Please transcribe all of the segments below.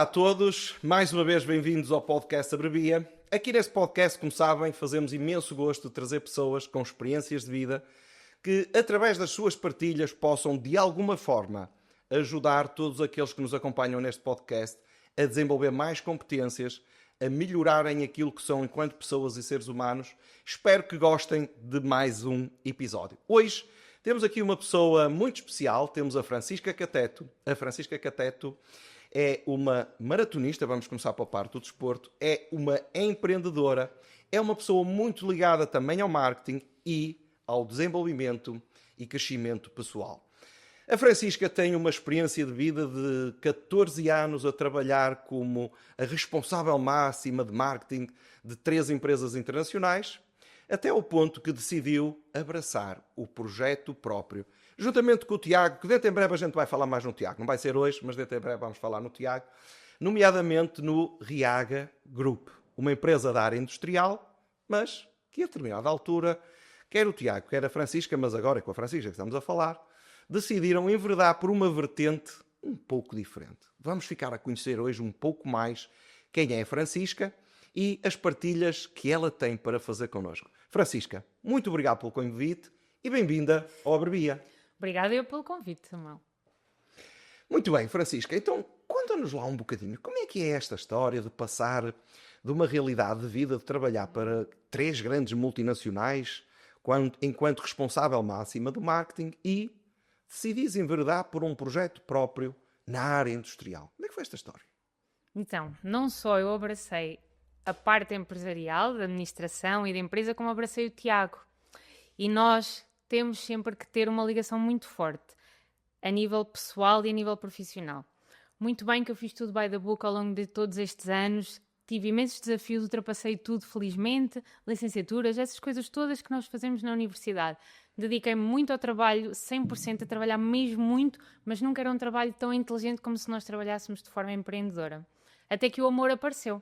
a todos, mais uma vez bem-vindos ao podcast Abrevia. Aqui neste podcast, como sabem, fazemos imenso gosto de trazer pessoas com experiências de vida que, através das suas partilhas, possam, de alguma forma, ajudar todos aqueles que nos acompanham neste podcast a desenvolver mais competências, a melhorarem aquilo que são enquanto pessoas e seres humanos. Espero que gostem de mais um episódio. Hoje temos aqui uma pessoa muito especial, temos a Francisca Cateto. A Francisca Cateto é uma maratonista, vamos começar pela parte do desporto, é uma empreendedora, é uma pessoa muito ligada também ao marketing e ao desenvolvimento e crescimento pessoal. A Francisca tem uma experiência de vida de 14 anos a trabalhar como a responsável máxima de marketing de 3 empresas internacionais, até ao ponto que decidiu abraçar o projeto próprio. Juntamente com o Tiago, que dentro em breve a gente vai falar mais no Tiago, não vai ser hoje, mas dentro em breve vamos falar no Tiago, nomeadamente no Riaga Group, uma empresa da área industrial, mas que a determinada altura, quer o Tiago, quer a Francisca, mas agora é com a Francisca que estamos a falar, decidiram enverdar por uma vertente um pouco diferente. Vamos ficar a conhecer hoje um pouco mais quem é a Francisca e as partilhas que ela tem para fazer connosco. Francisca, muito obrigado pelo convite e bem-vinda ao Abrevia. Obrigada eu pelo convite, Samuel. Muito bem, Francisca. Então, conta-nos lá um bocadinho. Como é que é esta história de passar de uma realidade de vida, de trabalhar para 3 grandes multinacionais, enquanto responsável máxima do marketing e decidis enverdar por um projeto próprio na área industrial? Como é que foi esta história? Então, não só eu abracei a parte empresarial, da administração e da empresa, como abracei o Tiago. E nós temos sempre que ter uma ligação muito forte, a nível pessoal e a nível profissional. Muito bem que eu fiz tudo by the book ao longo de todos estes anos, tive imensos desafios, ultrapassei tudo felizmente, licenciaturas, essas coisas todas que nós fazemos na universidade. Dediquei-me muito ao trabalho, 100% a trabalhar mesmo muito, mas nunca era um trabalho tão inteligente como se nós trabalhássemos de forma empreendedora. Até que o amor apareceu.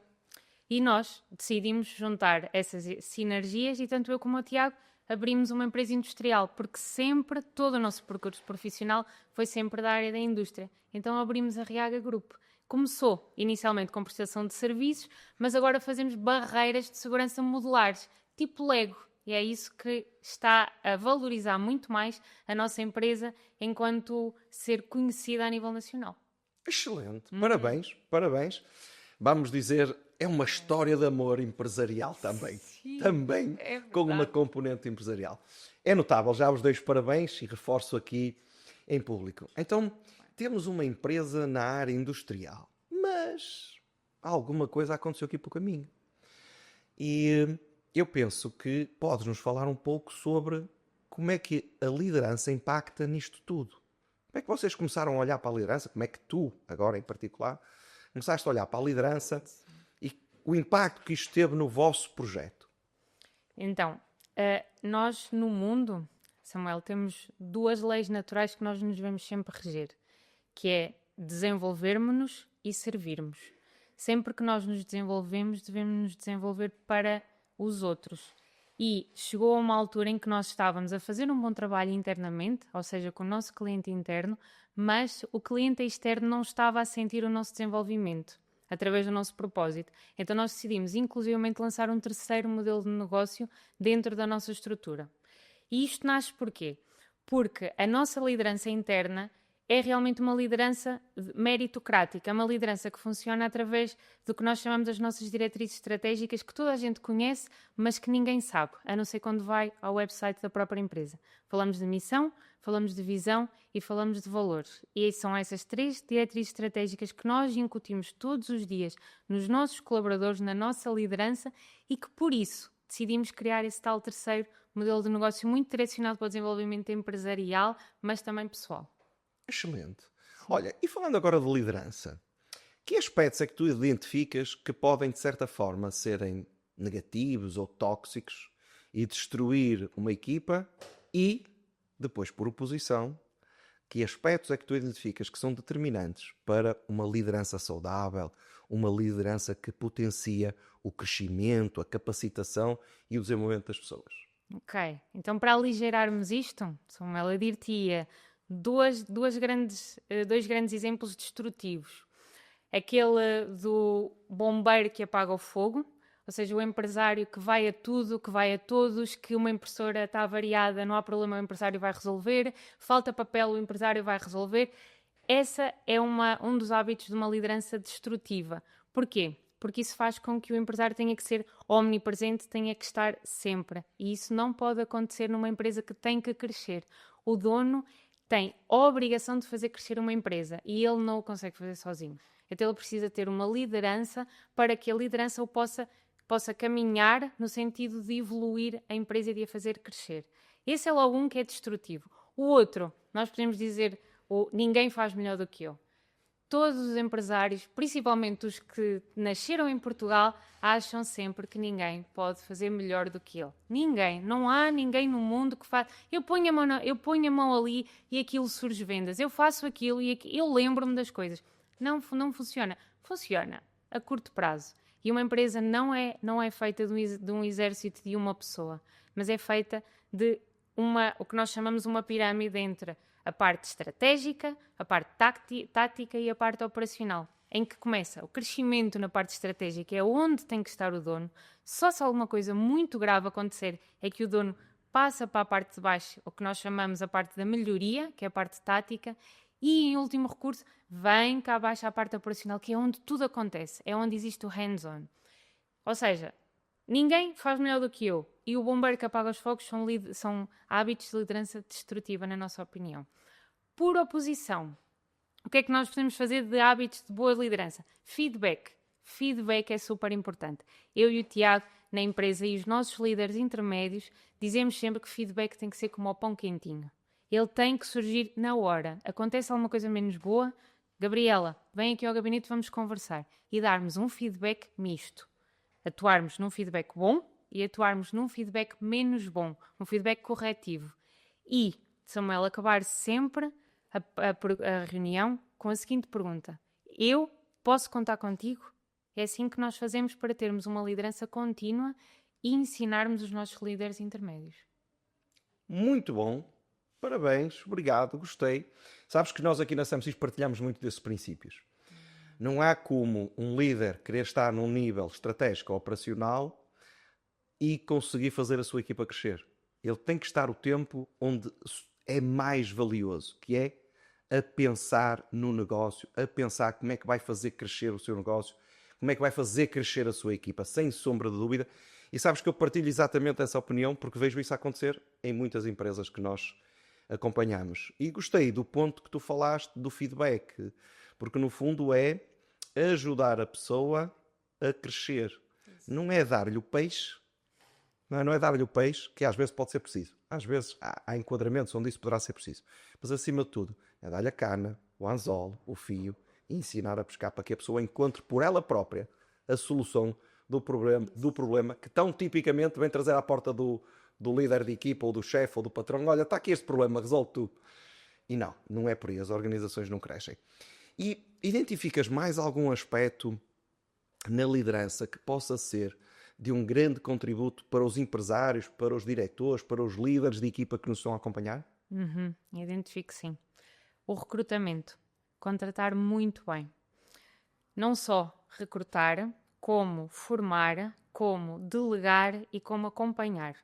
E nós decidimos juntar essas sinergias e tanto eu como o Tiago abrimos uma empresa industrial, porque sempre, todo o nosso percurso profissional foi sempre da área da indústria. Então abrimos a Riaga Group. Começou inicialmente com prestação de serviços, mas agora fazemos barreiras de segurança modulares, tipo Lego. E é isso que está a valorizar muito mais a nossa empresa enquanto ser conhecida a nível nacional. Excelente. Parabéns, parabéns. Vamos dizer, é uma história de amor empresarial também. Sim, Também é com uma componente empresarial. É notável, já vos dei os parabéns e reforço aqui em público. Então, temos uma empresa na área industrial, mas alguma coisa aconteceu aqui pelo caminho. E eu penso que podes-nos falar um pouco sobre como é que a liderança impacta nisto tudo. Como é que vocês começaram a olhar para a liderança? Como é que tu, agora em particular, começaste a olhar para a liderança e o impacto que isto teve no vosso projeto? Então, nós no mundo, Samuel, temos 2 leis naturais que nós nos devemos sempre reger, que é desenvolvermos-nos e servirmos. Sempre que nós nos desenvolvemos, devemos nos desenvolver para os outros. E chegou a uma altura em que nós estávamos a fazer um bom trabalho internamente, ou seja, com o nosso cliente interno, mas o cliente externo não estava a sentir o nosso desenvolvimento através do nosso propósito. Então nós decidimos inclusivamente lançar um 3º modelo de negócio dentro da nossa estrutura. E isto nasce porquê? Porque a nossa liderança interna é realmente uma liderança meritocrática, uma liderança que funciona através do que nós chamamos as nossas diretrizes estratégicas, que toda a gente conhece, mas que ninguém sabe, a não ser quando vai ao website da própria empresa. Falamos de missão, falamos de visão e falamos de valores. E são essas 3 diretrizes estratégicas que nós incutimos todos os dias nos nossos colaboradores, na nossa liderança, e que por isso decidimos criar esse tal 3º modelo de negócio muito direcionado para o desenvolvimento empresarial, mas também pessoal. Excelente. Olha, e falando agora de liderança, que aspectos é que tu identificas que podem, de certa forma, serem negativos ou tóxicos e destruir uma equipa e, depois, por oposição, que aspectos é que tu identificas que são determinantes para uma liderança saudável, uma liderança que potencia o crescimento, a capacitação e o desenvolvimento das pessoas? Ok, então para aligerarmos isto, Samuel, eu diria dois grandes exemplos destrutivos. aquele do bombeiro que apaga o fogo, ou seja, o empresário que vai a tudo, que vai a todos, que uma impressora está avariada, não há problema, o empresário vai resolver, falta papel, o empresário vai resolver. Essa é um dos hábitos de uma liderança destrutiva. Porquê? Porque isso faz com que o empresário tenha que ser omnipresente, tenha que estar sempre. E isso não pode acontecer numa empresa que tem que crescer. O dono tem a obrigação de fazer crescer uma empresa e ele não o consegue fazer sozinho. Então ele precisa ter uma liderança para que a liderança o possa caminhar no sentido de evoluir a empresa e de a fazer crescer. Esse é logo um que é destrutivo. O outro, nós podemos dizer, ninguém faz melhor do que eu. Todos os empresários, principalmente os que nasceram em Portugal, acham sempre que ninguém pode fazer melhor do que ele. Ninguém. Não há ninguém no mundo que faz... Eu ponho a mão ali e aquilo surge vendas. Eu faço aquilo e eu lembro-me das coisas. Não funciona. Funciona a curto prazo. E uma empresa não é feita de um exército de uma pessoa, mas é feita de o que nós chamamos uma pirâmide entre a parte estratégica, a parte tática e a parte operacional, em que começa o crescimento na parte estratégica, é onde tem que estar o dono. Só se alguma coisa muito grave acontecer é que o dono passa para a parte de baixo, o que nós chamamos a parte da melhoria, que é a parte tática, e, em último recurso, vem cá abaixo a parte operacional, que é onde tudo acontece, é onde existe o hands-on. Ou seja, ninguém faz melhor do que eu. E o bombeiro que apaga os fogos são hábitos de liderança destrutiva, na nossa opinião. Por oposição, o que é que nós podemos fazer de hábitos de boa liderança? Feedback. Feedback é super importante. Eu e o Tiago, na empresa, e os nossos líderes intermédios, dizemos sempre que feedback tem que ser como o pão quentinho. Ele tem que surgir na hora. Acontece alguma coisa menos boa? Gabriela, vem aqui ao gabinete, vamos conversar. E darmos um feedback misto. Atuarmos num feedback bom e atuarmos num feedback menos bom. Um feedback corretivo. E, Samuel, acabar sempre a reunião com a seguinte pergunta. Eu posso contar contigo? É assim que nós fazemos para termos uma liderança contínua e ensinarmos os nossos líderes intermédios. Muito bom. Parabéns, obrigado, gostei. Sabes que nós aqui na Samsys partilhamos muito desses princípios. Não há como um líder querer estar num nível estratégico ou operacional e conseguir fazer a sua equipa crescer. Ele tem que estar o tempo onde é mais valioso, que é a pensar no negócio, a pensar como é que vai fazer crescer o seu negócio, como é que vai fazer crescer a sua equipa, sem sombra de dúvida. E sabes que eu partilho exatamente essa opinião porque vejo isso acontecer em muitas empresas que nós acompanhamos. E gostei do ponto que tu falaste do feedback, porque no fundo é ajudar a pessoa a crescer. Não é dar-lhe o peixe, não é dar-lhe o peixe, que às vezes pode ser preciso. Às vezes há enquadramentos onde isso poderá ser preciso. Mas acima de tudo, é dar-lhe a cana, o anzol, o fio, e ensinar a pescar para que a pessoa encontre por ela própria a solução do problema que tão tipicamente vem trazer à porta do líder de equipa, ou do chefe, ou do patrão. Olha, está aqui este problema, resolve tu. E não é por aí, as organizações não crescem. E identificas mais algum aspecto na liderança que possa ser de um grande contributo para os empresários, para os diretores, para os líderes de equipa que nos estão a acompanhar? Identifico sim. O recrutamento. Contratar muito bem. Não só recrutar, como formar, como delegar e como acompanhar.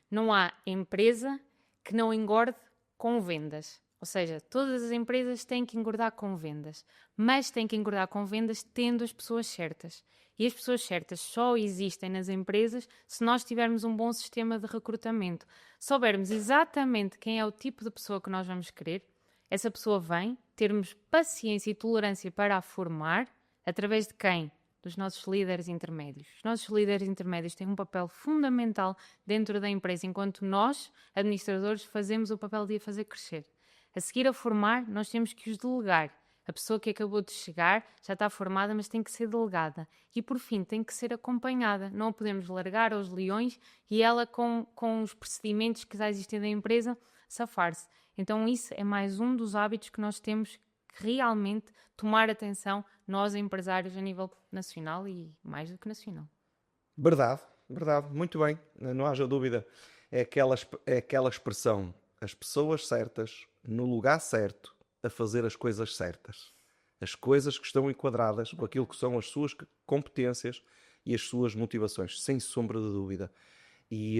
Não há empresa que não engorde com vendas. Ou seja, todas as empresas têm que engordar com vendas, mas têm que engordar com vendas tendo as pessoas certas. E as pessoas certas só existem nas empresas se nós tivermos um bom sistema de recrutamento. Soubermos exatamente quem é o tipo de pessoa que nós vamos querer, essa pessoa vem, termos paciência e tolerância para a formar, através de quem? Dos nossos líderes intermédios. Os nossos líderes intermédios têm um papel fundamental dentro da empresa, enquanto nós, administradores, fazemos o papel de a fazer crescer. A seguir a formar, nós temos que os delegar. A pessoa que acabou de chegar já está formada, mas tem que ser delegada. E, por fim, tem que ser acompanhada. Não a podemos largar aos leões e ela, com os procedimentos que já existem da empresa, safar-se. Então, isso é mais um dos hábitos que nós temos que realmente tomar atenção, nós empresários a nível nacional e mais do que nacional. Verdade, muito bem, não haja dúvida. É aquela expressão, as pessoas certas, no lugar certo, a fazer as coisas certas. as coisas que estão enquadradas com aquilo que são as suas competências e as suas motivações, sem sombra de dúvida. E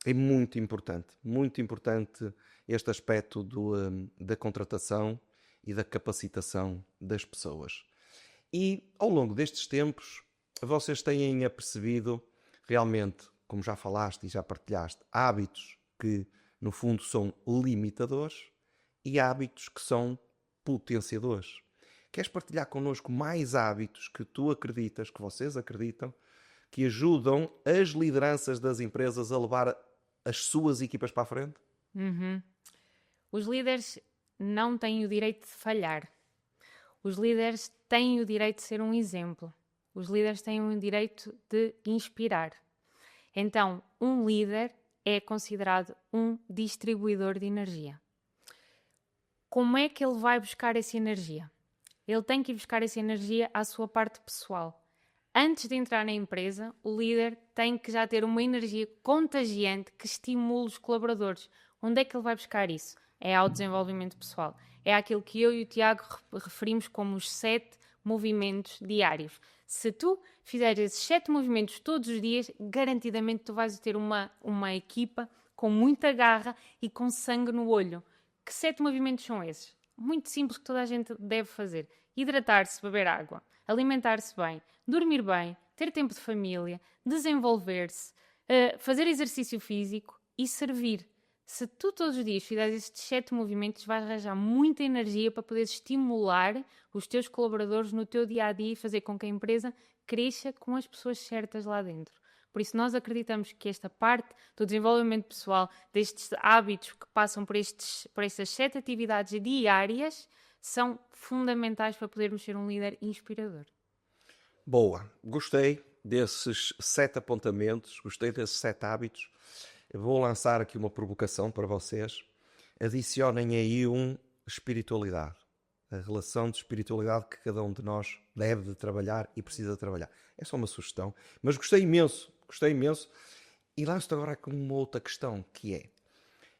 é muito importante este aspecto da contratação e da capacitação das pessoas. E ao longo destes tempos, vocês têm apercebido realmente, como já falaste e já partilhaste, hábitos que no fundo são limitadores e hábitos que são potenciadores. Queres partilhar connosco mais hábitos que tu acreditas, que vocês acreditam, que ajudam as lideranças das empresas a levar as suas equipas para a frente? Os líderes não têm o direito de falhar. Os líderes têm o direito de ser um exemplo. Os líderes têm o direito de inspirar. Então, um líder é considerado um distribuidor de energia. Como é que ele vai buscar essa energia? Ele tem que ir buscar essa energia à sua parte pessoal. Antes de entrar na empresa, o líder tem que já ter uma energia contagiante que estimule os colaboradores. Onde é que ele vai buscar isso? É ao desenvolvimento pessoal. É aquilo que eu e o Tiago referimos como os 7 movimentos diários. Se tu fizeres esses 7 movimentos todos os dias, garantidamente tu vais ter uma equipa com muita garra e com sangue no olho. Que 7 movimentos são esses? Muito simples, que toda a gente deve fazer. Hidratar-se, beber água, alimentar-se bem, dormir bem, ter tempo de família, desenvolver-se, fazer exercício físico e servir. Se tu todos os dias fizeres estes 7 movimentos, vais arranjar muita energia para poder estimular os teus colaboradores no teu dia-a-dia e fazer com que a empresa cresça com as pessoas certas lá dentro. Por isso nós acreditamos que esta parte do desenvolvimento pessoal, destes hábitos que passam por estas 7 atividades diárias, são fundamentais para podermos ser um líder inspirador. Boa, gostei desses 7 apontamentos, gostei desses 7 hábitos. Eu vou lançar aqui uma provocação para vocês. Adicionem aí espiritualidade. A relação de espiritualidade que cada um de nós deve de trabalhar e precisa de trabalhar. É só uma sugestão, mas gostei imenso. E lanço-te agora com uma outra questão, que é: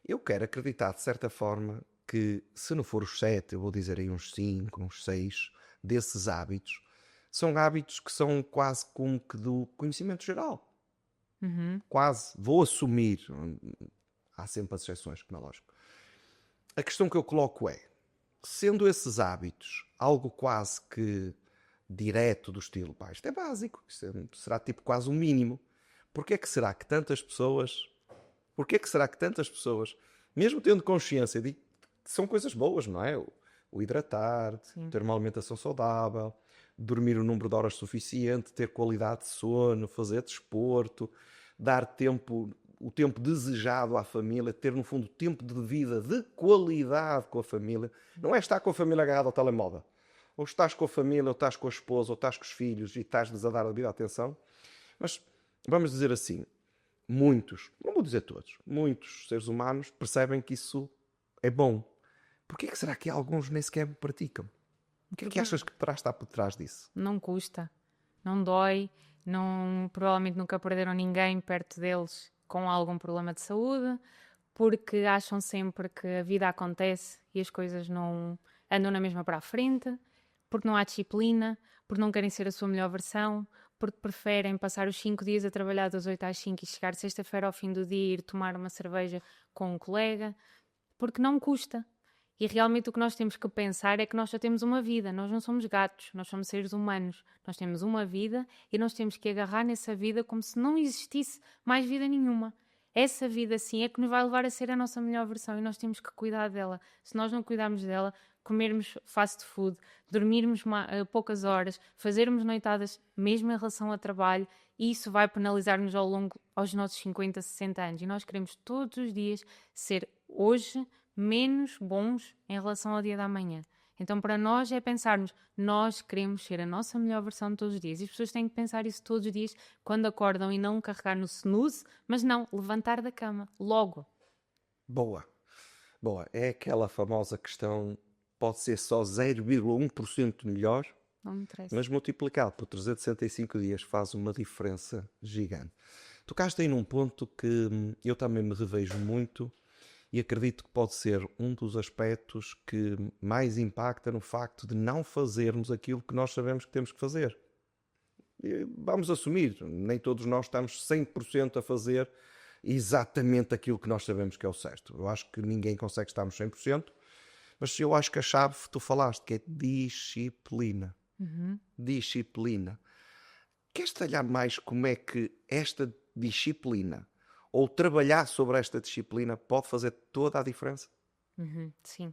eu quero acreditar de certa forma que, se não for os 7, eu vou dizer aí uns 5, uns 6 desses hábitos, são hábitos que são quase como que do conhecimento geral. Quase, vou assumir, há sempre as exceções, como é lógico. A questão que eu coloco é, sendo esses hábitos algo quase que direto do estilo, pá, isto é básico, isto será tipo quase o mínimo, porquê é que será que tantas pessoas, mesmo tendo consciência de que são coisas boas, não é? O hidratar, ter uma alimentação saudável, dormir o número de horas suficiente, ter qualidade de sono, fazer desporto, dar o tempo desejado à família, ter no fundo tempo de vida de qualidade com a família. Não é estar com a família agarrada ao telemóvel. Ou estás com a família, ou estás com a esposa, ou estás com os filhos e estás-lhes a dar a devida atenção. Mas vamos dizer assim, muitos, não vou dizer todos, muitos seres humanos percebem que isso é bom. Porquê que será que alguns nem sequer praticam? O que é que achas que poderá estar por trás disso? Não custa, não dói, provavelmente nunca perderam ninguém perto deles com algum problema de saúde, porque acham sempre que a vida acontece e as coisas não andam na mesma para a frente, porque não há disciplina, porque não querem ser a sua melhor versão, porque preferem passar os 5 dias a trabalhar das 8 às 5 e chegar sexta-feira ao fim do dia e ir tomar uma cerveja com um colega, porque não custa. E realmente o que nós temos que pensar é que nós só temos uma vida, nós não somos gatos, nós somos seres humanos. Nós temos uma vida e nós temos que agarrar nessa vida como se não existisse mais vida nenhuma. Essa vida, sim, é que nos vai levar a ser a nossa melhor versão e nós temos que cuidar dela. Se nós não cuidarmos dela, comermos fast food, dormirmos poucas horas, fazermos noitadas mesmo em relação ao trabalho, e isso vai penalizar-nos aos nossos 50, 60 anos. E nós queremos todos os dias ser hoje menos bons em relação ao dia da manhã. Então, para nós é pensarmos, nós queremos ser a nossa melhor versão de todos os dias. E as pessoas têm que pensar isso todos os dias quando acordam e não carregar no snooze, mas não, levantar da cama, logo. Boa. É aquela famosa questão, pode ser só 0,1% melhor, Não me interessa. mas multiplicado por 365 dias faz uma diferença gigante. Tocaste aí num ponto que eu também me revejo muito e acredito que pode ser um dos aspectos que mais impacta no facto de não fazermos aquilo que nós sabemos que temos que fazer. E vamos assumir, nem todos nós estamos 100% a fazer exatamente aquilo que nós sabemos que é o certo. Eu acho que ninguém consegue estarmos 100%, mas eu acho que a chave tu falaste, que é disciplina. Disciplina. Queres detalhar mais como é que esta disciplina, ou trabalhar sobre esta disciplina, pode fazer toda a diferença? Sim.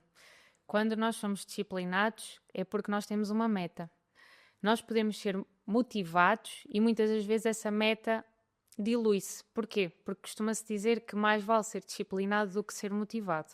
Quando nós somos disciplinados é porque nós temos uma meta. Nós podemos ser motivados e muitas das vezes essa meta dilui-se. Porquê? Porque costuma-se dizer que mais vale ser disciplinado do que ser motivado.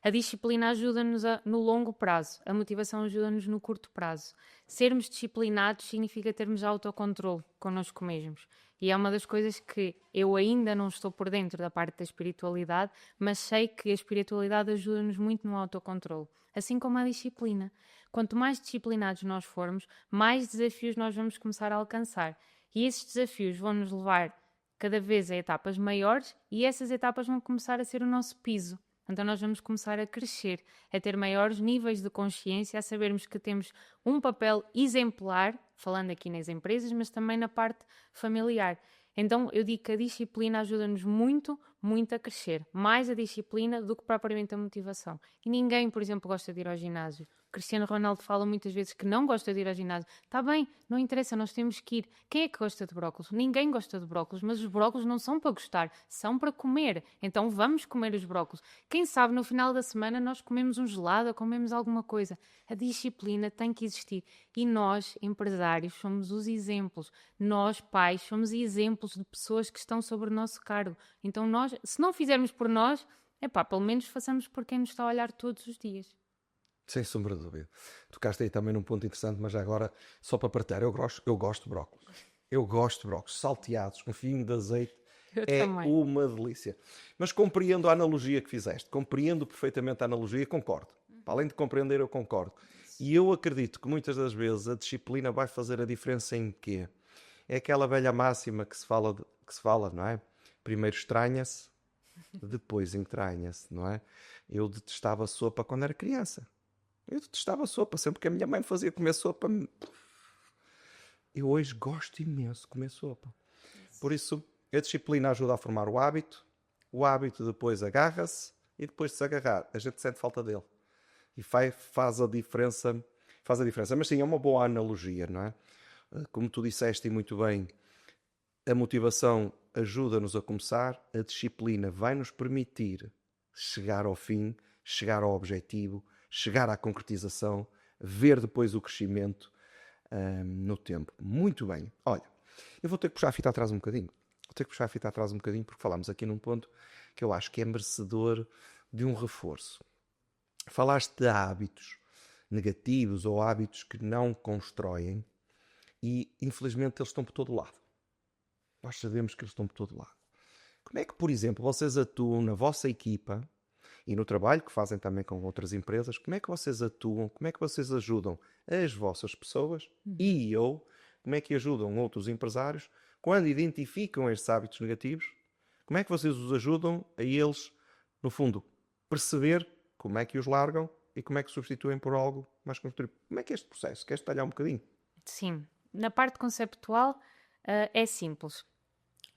A disciplina ajuda-nos no longo prazo, a motivação ajuda-nos no curto prazo. Sermos disciplinados significa termos autocontrole connosco mesmos. E é uma das coisas que eu ainda não estou por dentro da parte da espiritualidade, mas sei que a espiritualidade ajuda-nos muito no autocontrole, assim como a disciplina. Quanto mais disciplinados nós formos, mais desafios nós vamos começar a alcançar. E esses desafios vão nos levar cada vez a etapas maiores e essas etapas vão começar a ser o nosso piso. Então nós vamos começar a crescer, a ter maiores níveis de consciência, a sabermos que temos um papel exemplar, falando aqui nas empresas, mas também na parte familiar. Então eu digo que a disciplina ajuda-nos muito, muito a crescer. Mais a disciplina do que propriamente a motivação. E ninguém, por exemplo, gosta de ir ao ginásio. Cristiano Ronaldo fala muitas vezes que não gosta de ir ao ginásio. Está bem, não interessa, nós temos que ir. Quem é que gosta de brócolos? Ninguém gosta de brócolos, mas os brócolos não são para gostar, são para comer. Então vamos comer os brócolos. Quem sabe no final da semana nós comemos um gelado ou comemos alguma coisa. A disciplina tem que existir. E nós, empresários, somos os exemplos. Nós, pais, somos exemplos de pessoas que estão sobre o nosso cargo. Então nós, se não fizermos por nós, pelo menos façamos por quem nos está a olhar todos os dias. Sem sombra de dúvida. Tocaste aí também num ponto interessante, mas agora, só para partilhar, eu gosto de brócolos. Eu gosto de brócolos salteados, com fio de azeite. Também. Uma delícia. Mas compreendo a analogia que fizeste. Compreendo perfeitamente a analogia e concordo. Para além de compreender, eu concordo. E eu acredito que muitas das vezes a disciplina vai fazer a diferença em quê? É aquela velha máxima que se fala, não é? Primeiro estranha-se, depois entranha-se, não é? Eu detestava sopa quando era criança. Eu detestava sopa, sempre que a minha mãe fazia comer sopa. Eu hoje gosto imenso de comer sopa. Por isso, a disciplina ajuda a formar o hábito depois agarra-se e depois de se agarrar, a gente sente falta dele. E faz a diferença. Mas sim, é uma boa analogia, não é? Como tu disseste e muito bem, a motivação ajuda-nos a começar, a disciplina vai nos permitir chegar ao fim, chegar ao objetivo, chegar à concretização, ver depois o crescimento no tempo. Muito bem. Olha, eu vou ter que puxar a fita atrás um bocadinho. Porque falámos aqui num ponto que eu acho que é merecedor de um reforço. Falaste de hábitos negativos ou hábitos que não constroem e, infelizmente, eles estão por todo lado. Nós sabemos que eles estão por todo lado. Como é que, por exemplo, vocês atuam na vossa equipa e no trabalho que fazem também com outras empresas, como é que vocês atuam, como é que vocês ajudam as vossas pessoas como é que ajudam outros empresários quando identificam estes hábitos negativos? Como é que vocês os ajudam a eles, no fundo, perceber como é que os largam e como é que substituem por algo mais construtivo? Como é que é este processo? Queres detalhar um bocadinho? Sim. Na parte conceptual é simples.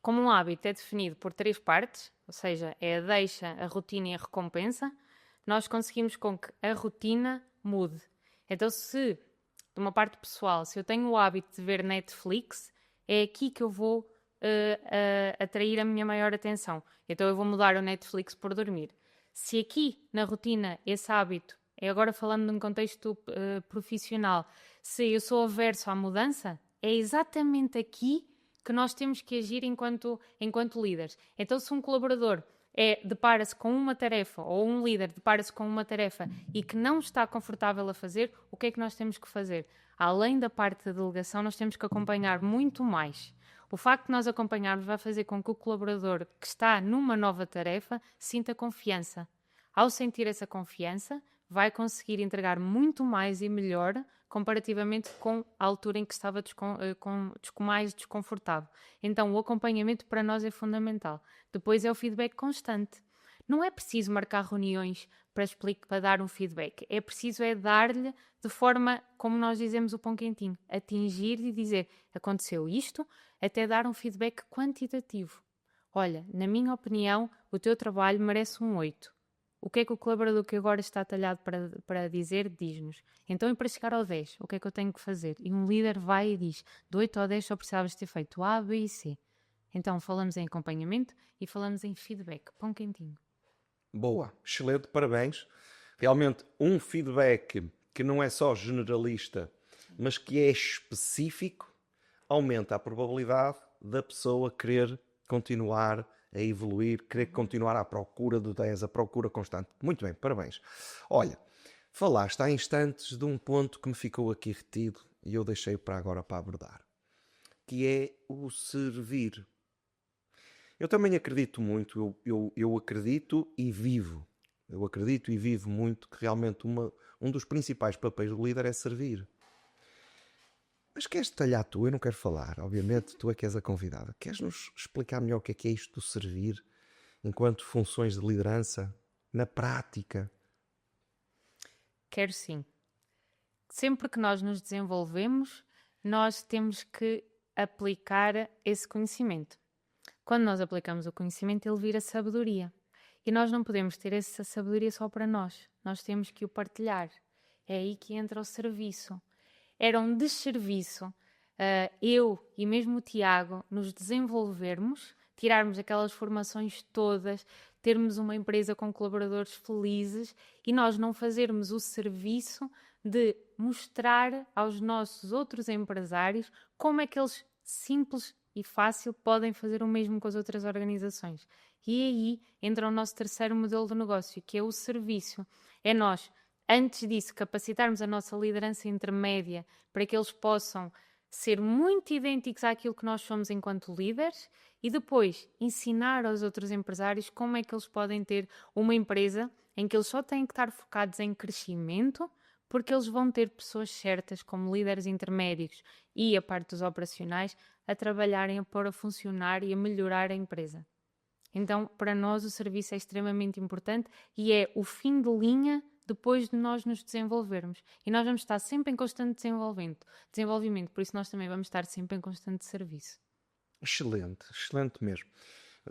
Como um hábito é definido por 3 partes, ou seja, é a deixa, a rotina e a recompensa, nós conseguimos com que a rotina mude. Então, se, de uma parte pessoal, se eu tenho o hábito de ver Netflix, é aqui que eu vou atrair a minha maior atenção. Então, eu vou mudar o Netflix por dormir. Se aqui, na rotina, esse hábito, é agora falando num contexto profissional, se eu sou averso à mudança, é exatamente aqui que nós temos que agir enquanto líderes. Então, se um colaborador depara-se com uma tarefa, ou um líder depara-se com uma tarefa e que não está confortável a fazer, o que é que nós temos que fazer? Além da parte da delegação, nós temos que acompanhar muito mais. O facto de nós acompanharmos vai fazer com que o colaborador que está numa nova tarefa sinta confiança. Ao sentir essa confiança, vai conseguir entregar muito mais e melhor comparativamente com a altura em que estava mais desconfortável. Então, o acompanhamento para nós é fundamental. Depois é o feedback constante. Não é preciso marcar reuniões para dar um feedback. É preciso dar-lhe de forma, como nós dizemos, o pão quentinho. Atingir e dizer, aconteceu isto, até dar um feedback quantitativo. Olha, na minha opinião, o teu trabalho merece um 8. O que é que o colaborador que agora está talhado para dizer, diz-nos. Então, e para chegar ao 10, o que é que eu tenho que fazer? E um líder vai e diz, do 8 ao 10 só precisavas ter feito A, B e C. Então, falamos em acompanhamento e falamos em feedback, pão quentinho. Boa, excelente, parabéns. Realmente um feedback que não é só generalista, mas que é específico, aumenta a probabilidade da pessoa querer continuar a evoluir, querer continuar à procura do 10, à procura constante. Muito bem, parabéns. Olha, falaste há instantes de um ponto que me ficou aqui retido e eu deixei para agora para abordar, que é o servir. Eu também acredito muito, eu acredito e vivo. Eu acredito e vivo muito que realmente um dos principais papéis do líder é servir. Mas queres detalhar tu? Eu não quero falar, obviamente, tu é que és a convidada. Queres-nos explicar melhor o que é isto do servir enquanto funções de liderança na prática? Quero sim. Sempre que nós nos desenvolvemos, nós temos que aplicar esse conhecimento. Quando nós aplicamos o conhecimento, ele vira sabedoria. E nós não podemos ter essa sabedoria só para nós. Nós temos que o partilhar. É aí que entra o serviço. Era um desserviço eu e mesmo o Tiago nos desenvolvermos, tirarmos aquelas formações todas, termos uma empresa com colaboradores felizes e nós não fazermos o serviço de mostrar aos nossos outros empresários como é que eles simples e fácil podem fazer o mesmo com as outras organizações. E aí entra o nosso terceiro modelo de negócio, que é o serviço. É nós, antes disso, capacitarmos a nossa liderança intermédia para que eles possam ser muito idênticos àquilo que nós somos enquanto líderes e depois ensinar aos outros empresários como é que eles podem ter uma empresa em que eles só têm que estar focados em crescimento, porque eles vão ter pessoas certas como líderes intermédios e a parte dos operacionais a trabalharem para funcionar e a melhorar a empresa. Então, para nós o serviço é extremamente importante e é o fim de linha depois de nós nos desenvolvermos. E nós vamos estar sempre em constante desenvolvimento, por isso nós também vamos estar sempre em constante serviço. Excelente, excelente mesmo.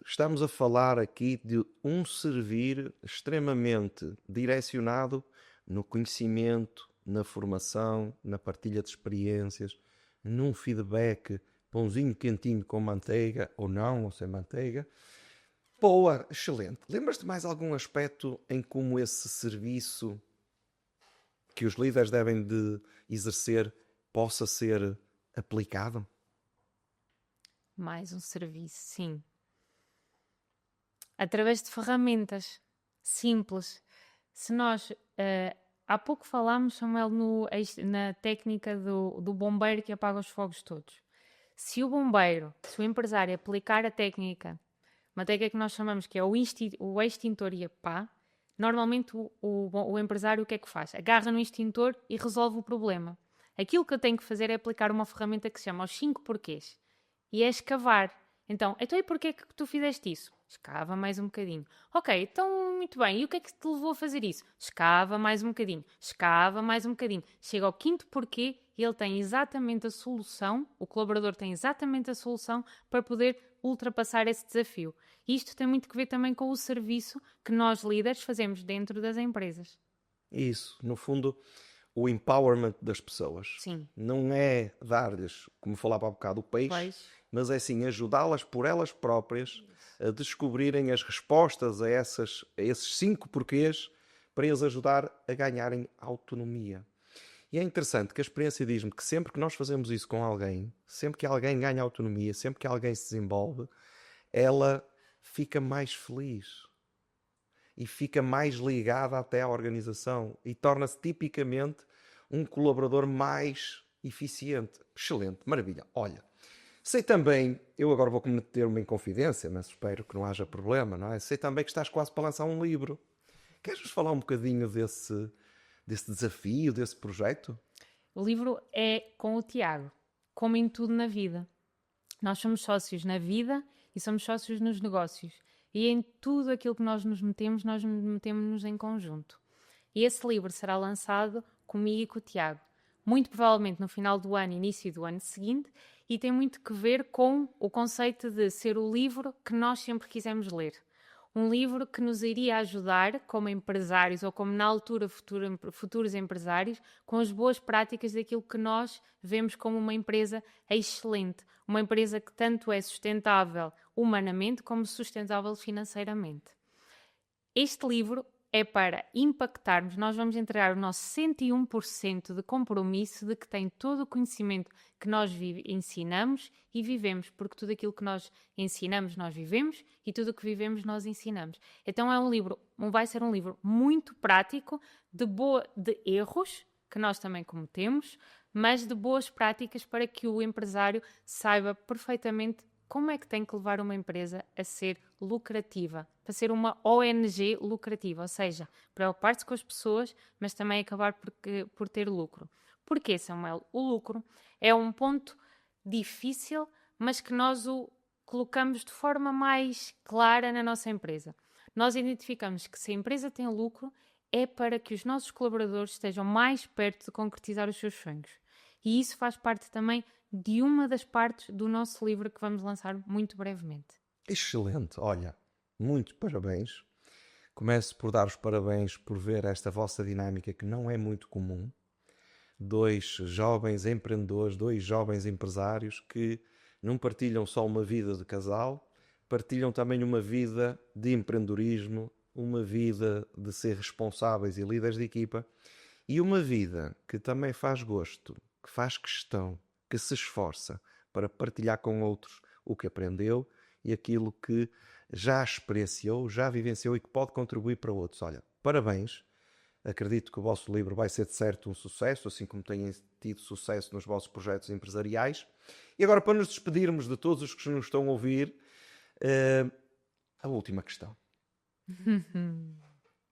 Estamos a falar aqui de um servir extremamente direcionado no conhecimento, na formação, na partilha de experiências, num feedback, pãozinho quentinho com manteiga, ou não, ou sem manteiga. Boa, excelente. Lembras-te mais algum aspecto em como esse serviço que os líderes devem de exercer possa ser aplicado? Mais um serviço, sim. Através de ferramentas simples. Se nós... há pouco falámos, Samuel, na técnica do bombeiro que apaga os fogos todos. Se o empresário aplicar a técnica, uma técnica que nós chamamos que é o extintor e a pá, normalmente o empresário o que é que faz? Agarra no extintor e resolve o problema. Aquilo que eu tenho que fazer é aplicar uma ferramenta que se chama os 5 porquês. E é escavar. Então e porquê que tu fizeste isso? Escava mais um bocadinho. Ok, então muito bem. E o que é que te levou a fazer isso? Escava mais um bocadinho. Escava mais um bocadinho. Chega ao quinto porquê e ele tem exatamente a solução, o colaborador tem exatamente a solução para poder ultrapassar esse desafio. Isto tem muito que ver também com o serviço que nós líderes fazemos dentro das empresas. Isso, no fundo, o empowerment das pessoas. Sim. Não é dar-lhes, como falava há bocado, o peixe, mas é sim ajudá-las por elas próprias a descobrirem as respostas a esses 5 porquês para eles ajudar a ganharem autonomia. E é interessante que a experiência diz-me que sempre que nós fazemos isso com alguém, sempre que alguém ganha autonomia, sempre que alguém se desenvolve, ela fica mais feliz e fica mais ligada até à organização e torna-se tipicamente um colaborador mais eficiente. Excelente, maravilha. Olha, sei também, eu agora vou cometer-me em confidência, mas espero que não haja problema, não é? Sei também que estás quase para lançar um livro. Queres-nos falar um bocadinho desse desafio, desse projeto? O livro é com o Tiago, como em tudo na vida. Nós somos sócios na vida e somos sócios nos negócios. E em tudo aquilo que nós nos metemos em conjunto. E esse livro será lançado comigo e com o Tiago, muito provavelmente no final do ano, início do ano seguinte, e tem muito que ver com o conceito de ser o livro que nós sempre quisemos ler. Um livro que nos iria ajudar, como empresários ou como na altura futuros empresários, com as boas práticas daquilo que nós vemos como uma empresa excelente. Uma empresa que tanto é sustentável humanamente como sustentável financeiramente. Este livro é para impactarmos, nós vamos entregar o nosso 101% de compromisso de que tem todo o conhecimento que nós ensinamos e vivemos, porque tudo aquilo que nós ensinamos, nós vivemos e tudo o que vivemos, nós ensinamos. Então vai ser um livro muito prático, de erros, que nós também cometemos, mas de boas práticas para que o empresário saiba perfeitamente como é que tem que levar uma empresa a ser lucrativa, para ser uma ONG lucrativa, ou seja, preocupar-se com as pessoas, mas também acabar por ter lucro. Porquê, Samuel? O lucro é um ponto difícil, mas que nós o colocamos de forma mais clara na nossa empresa. Nós identificamos que se a empresa tem lucro, é para que os nossos colaboradores estejam mais perto de concretizar os seus sonhos. E isso faz parte também de uma das partes do nosso livro que vamos lançar muito brevemente. Excelente, olha, muitos parabéns. Começo por dar os parabéns por ver esta vossa dinâmica que não é muito comum. 2 jovens empreendedores, 2 jovens empresários que não partilham só uma vida de casal, partilham também uma vida de empreendedorismo, uma vida de ser responsáveis e líderes de equipa e uma vida que também faz gosto, que faz questão, que se esforça para partilhar com outros o que aprendeu e aquilo que já experienciou, já vivenciou e que pode contribuir para outros. Olha, parabéns. Acredito que o vosso livro vai ser de certo um sucesso, assim como têm tido sucesso nos vossos projetos empresariais. E agora, para nos despedirmos de todos os que nos estão a ouvir, a última questão.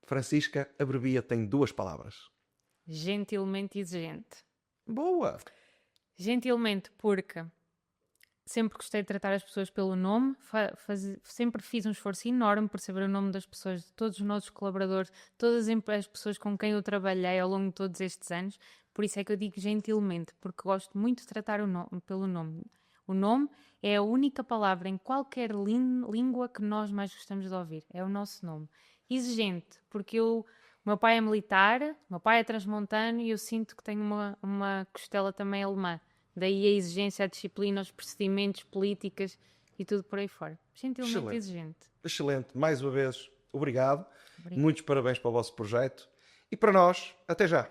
Francisca, abrevia, tem 2 palavras. Gentilmente exigente. Boa! Gentilmente porque sempre gostei de tratar as pessoas pelo nome, sempre fiz um esforço enorme por saber o nome das pessoas, de todos os nossos colaboradores, todas as pessoas com quem eu trabalhei ao longo de todos estes anos. Por isso é que eu digo gentilmente, porque gosto muito de tratar pelo nome. O nome é a única palavra em qualquer língua que nós mais gostamos de ouvir. É o nosso nome. Exigente, porque o meu pai é militar, o meu pai é transmontano e eu sinto que tenho uma costela também alemã. Daí a exigência, a disciplina, os procedimentos, políticas e tudo por aí fora. Gentilmente Excelente. exigente. Excelente. Mais uma vez, obrigado. Muitos parabéns para o vosso projeto. E para nós, até já.